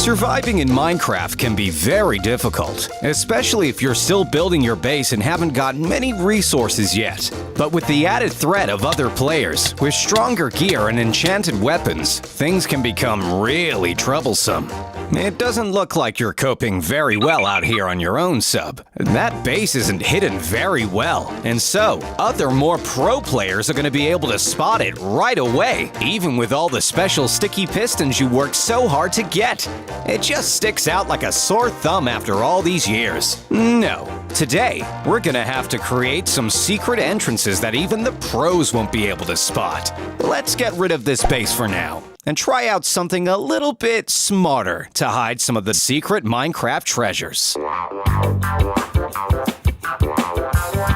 Surviving in Minecraft can be very difficult, especially if you're still building your base and haven't gotten many resources yet. But with the added threat of other players, with stronger gear and enchanted weapons, things can become really troublesome. It doesn't look like you're coping very well out here on your own, sub. That base isn't hidden very well, and so other more pro players are going to be able to spot it right away, even with all the special sticky pistons you worked so hard to get. It just sticks out like a sore thumb after all these years. No. Today, we're going to have to create some secret entrances that even the pros won't be able to spot. Let's get rid of this base for now and try out something a little bit smarter to hide some of the secret Minecraft treasures.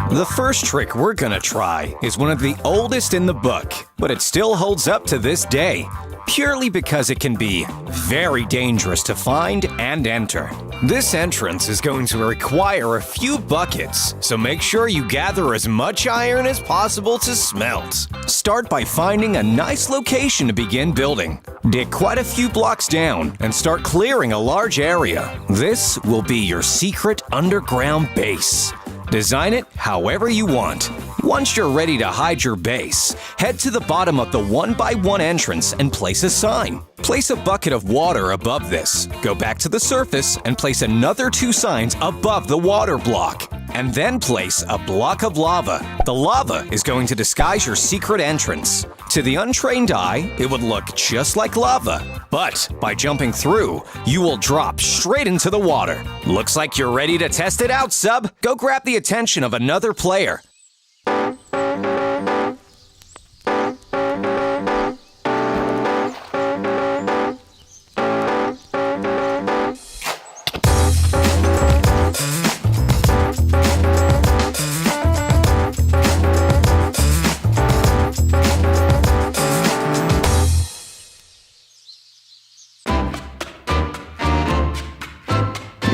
The first trick we're gonna try is one of the oldest in the book, but it still holds up to this day, purely because it can be very dangerous to find and enter. This entrance is going to require a few buckets, so make sure you gather as much iron as possible to smelt. Start by finding a nice location to begin building. Dig quite a few blocks down and start clearing a large area. This will be your secret underground base. Design it however you want. Once you're ready to hide your base, head to the bottom of the 1x1 entrance and place a sign. Place a bucket of water above this. Go back to the surface and place another 2 signs above the water block. And then place a block of lava. The lava is going to disguise your secret entrance. To the untrained eye, it would look just like lava. But by jumping through, you will drop straight into the water. Looks like you're ready to test it out, sub. Go grab the attention of another player.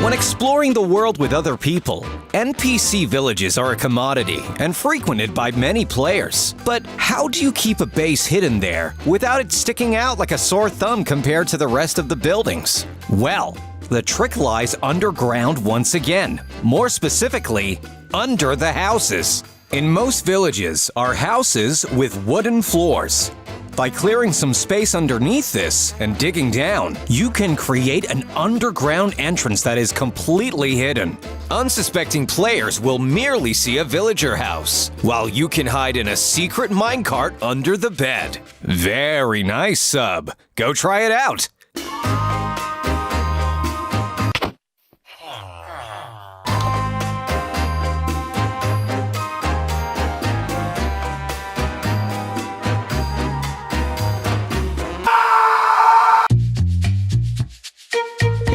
When exploring the world with other people, NPC villages are a commodity and frequented by many players. But how do you keep a base hidden there without it sticking out like a sore thumb compared to the rest of the buildings? Well, the trick lies underground once again. More specifically, under the houses. In most villages are houses with wooden floors. By clearing some space underneath this and digging down, you can create an underground entrance that is completely hidden. Unsuspecting players will merely see a villager house, while you can hide in a secret minecart under the bed. Very nice, sub. Go try it out.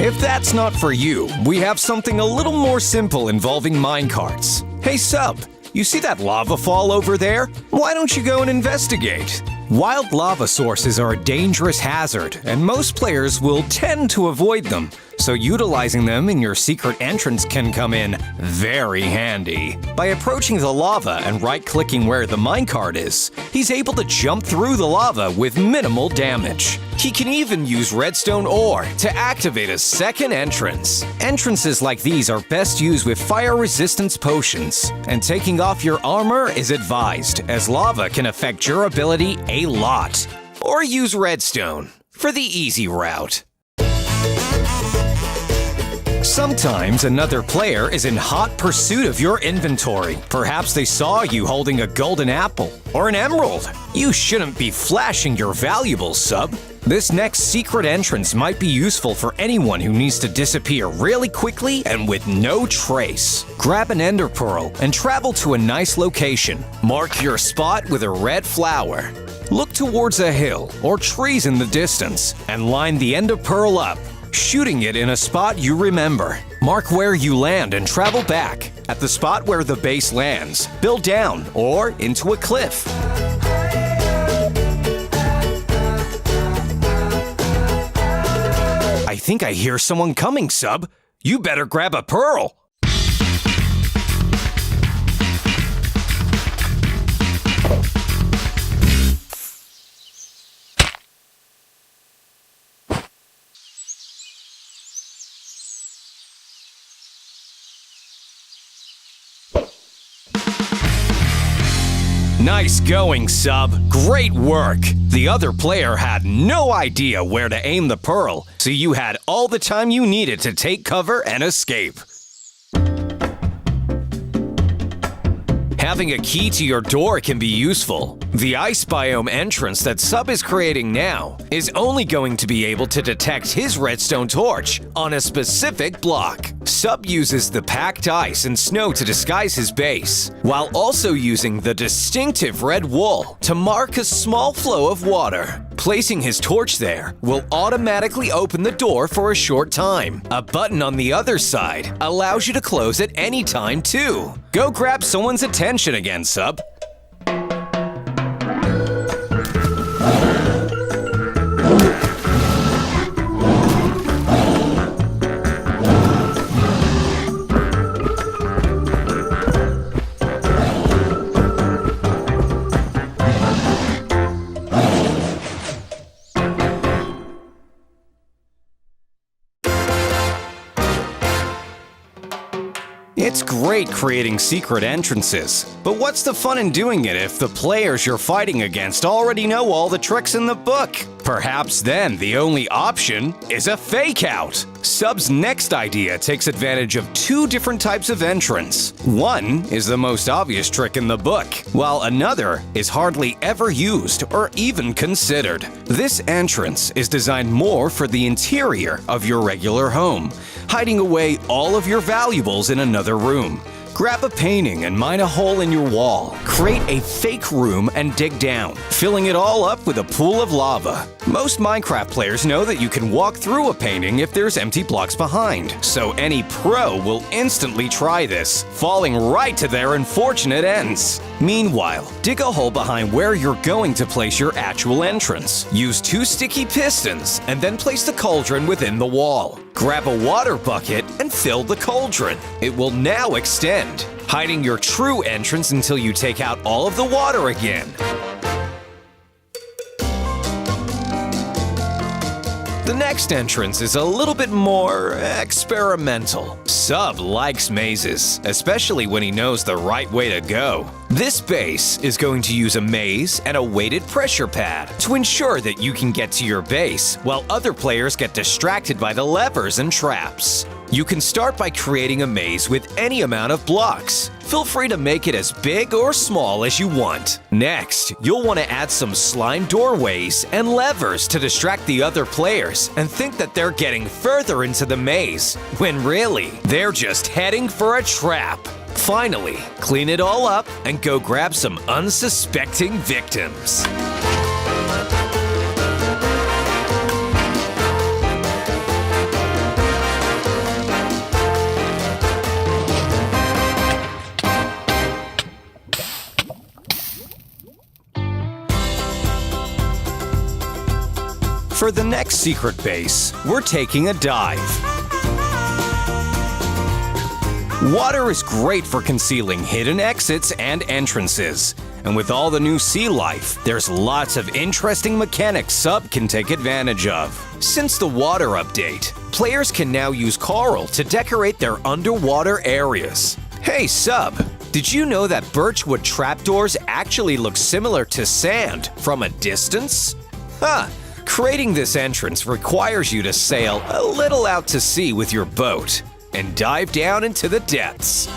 If that's not for you, we have something a little more simple involving minecarts. Hey sub, you see that lava fall over there? Why don't you go and investigate? Wild lava sources are a dangerous hazard, and most players will tend to avoid them, so utilizing them in your secret entrance can come in very handy. By approaching the lava and right-clicking where the minecart is, he's able to jump through the lava with minimal damage. He can even use redstone ore to activate a second entrance. Entrances like these are best used with fire resistance potions, and taking off your armor is advised, as lava can affect durability a lot. Or use redstone for the easy route. Sometimes another player is in hot pursuit of your inventory. Perhaps they saw you holding a golden apple or an emerald. You shouldn't be flashing your valuables, sub. This next secret entrance might be useful for anyone who needs to disappear really quickly and with no trace. Grab an ender pearl and travel to a nice location. Mark your spot with a red flower. Look towards a hill or trees in the distance and line the ender pearl up, shooting it in a spot you remember. Mark where you land and travel back. At the spot where the base lands, build down or into a cliff. I think I hear someone coming, sub. You better grab a pearl. Nice going, Sub. Great work. The other player had no idea where to aim the pearl, so you had all the time you needed to take cover and escape. Having a key to your door can be useful. The ice biome entrance that Sub is creating now is only going to be able to detect his redstone torch on a specific block. Sub uses the packed ice and snow to disguise his base, while also using the distinctive red wool to mark a small flow of water. Placing his torch there will automatically open the door for a short time. A button on the other side allows you to close at any time too. Go grab someone's attention again, Sub. It's great creating secret entrances, but what's the fun in doing it if the players you're fighting against already know all the tricks in the book? Perhaps then the only option is a fake out. Sub's next idea takes advantage of two different types of entrance. One is the most obvious trick in the book, while another is hardly ever used or even considered. This entrance is designed more for the interior of your regular home, hiding away all of your valuables in another room. Grab a painting and mine a hole in your wall. Create a fake room and dig down, filling it all up with a pool of lava. Most Minecraft players know that you can walk through a painting if there's empty blocks behind, so any pro will instantly try this, falling right to their unfortunate ends. Meanwhile, dig a hole behind where you're going to place your actual entrance. Use 2 sticky pistons and then place the cauldron within the wall. Grab a water bucket and fill the cauldron. It will now extend, hiding your true entrance until you take out all of the water again. The next entrance is a little bit more experimental. Sub likes mazes, especially when he knows the right way to go. This base is going to use a maze and a weighted pressure pad to ensure that you can get to your base while other players get distracted by the levers and traps. You can start by creating a maze with any amount of blocks. Feel free to make it as big or small as you want. Next, you'll want to add some slime doorways and levers to distract the other players and think that they're getting further into the maze, when really, they're just heading for a trap. Finally, clean it all up and go grab some unsuspecting victims. For the next secret base, we're taking a dive. Water is great for concealing hidden exits and entrances. And with all the new sea life, there's lots of interesting mechanics Sub can take advantage of. Since the water update, players can now use coral to decorate their underwater areas. Hey Sub, did you know that birchwood trapdoors actually look similar to sand from a distance? Huh! Creating this entrance requires you to sail a little out to sea with your boat and dive down into the depths.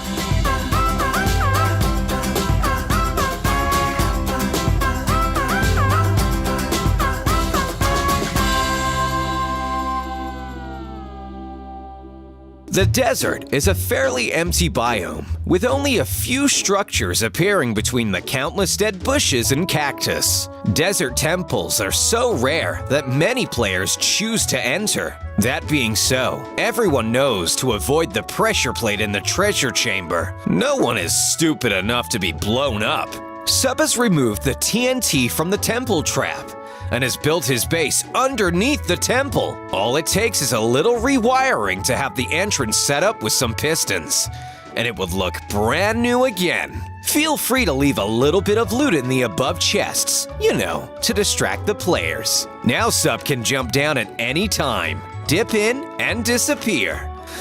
The desert is a fairly empty biome, with only a few structures appearing between the countless dead bushes and cactus. Desert temples are so rare that many players choose to enter. That being so, everyone knows to avoid the pressure plate in the treasure chamber. No one is stupid enough to be blown up. Sub has removed the TNT from the temple trap and has built his base underneath the temple. All it takes is a little rewiring to have the entrance set up with some pistons, and it would look brand new again. Feel free to leave a little bit of loot in the above chests, to distract the players. Now Sub can jump down at any time, dip in, and disappear,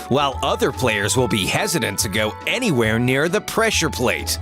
while other players will be hesitant to go anywhere near the pressure plate.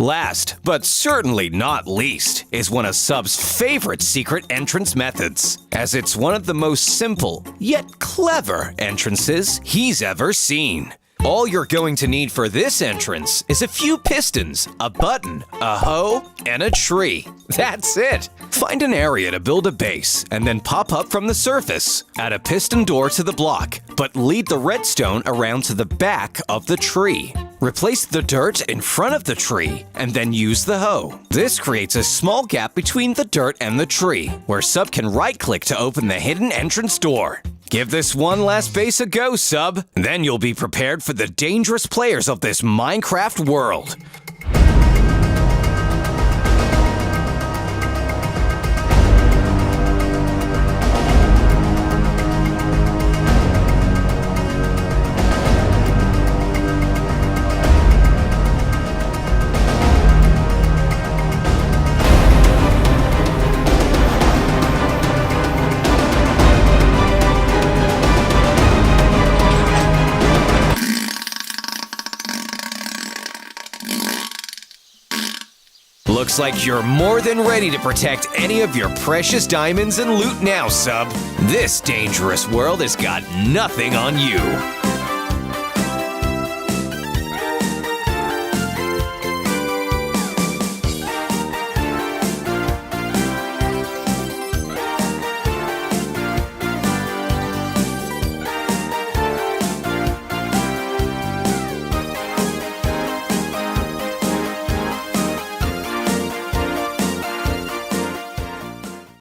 Last, but certainly not least, is one of Sub's favorite secret entrance methods, as it's one of the most simple, yet clever entrances he's ever seen. All you're going to need for this entrance is a few pistons, a button, a hoe, and a tree. That's it! Find an area to build a base, and then pop up from the surface. Add a piston door to the block, but lead the redstone around to the back of the tree. Replace the dirt in front of the tree, and then use the hoe. This creates a small gap between the dirt and the tree, where Sub can right-click to open the hidden entrance door. Give this one last base a go, Sub. Then you'll be prepared for the dangerous players of this Minecraft world. Looks like you're more than ready to protect any of your precious diamonds and loot now, Sub. This dangerous world has got nothing on you.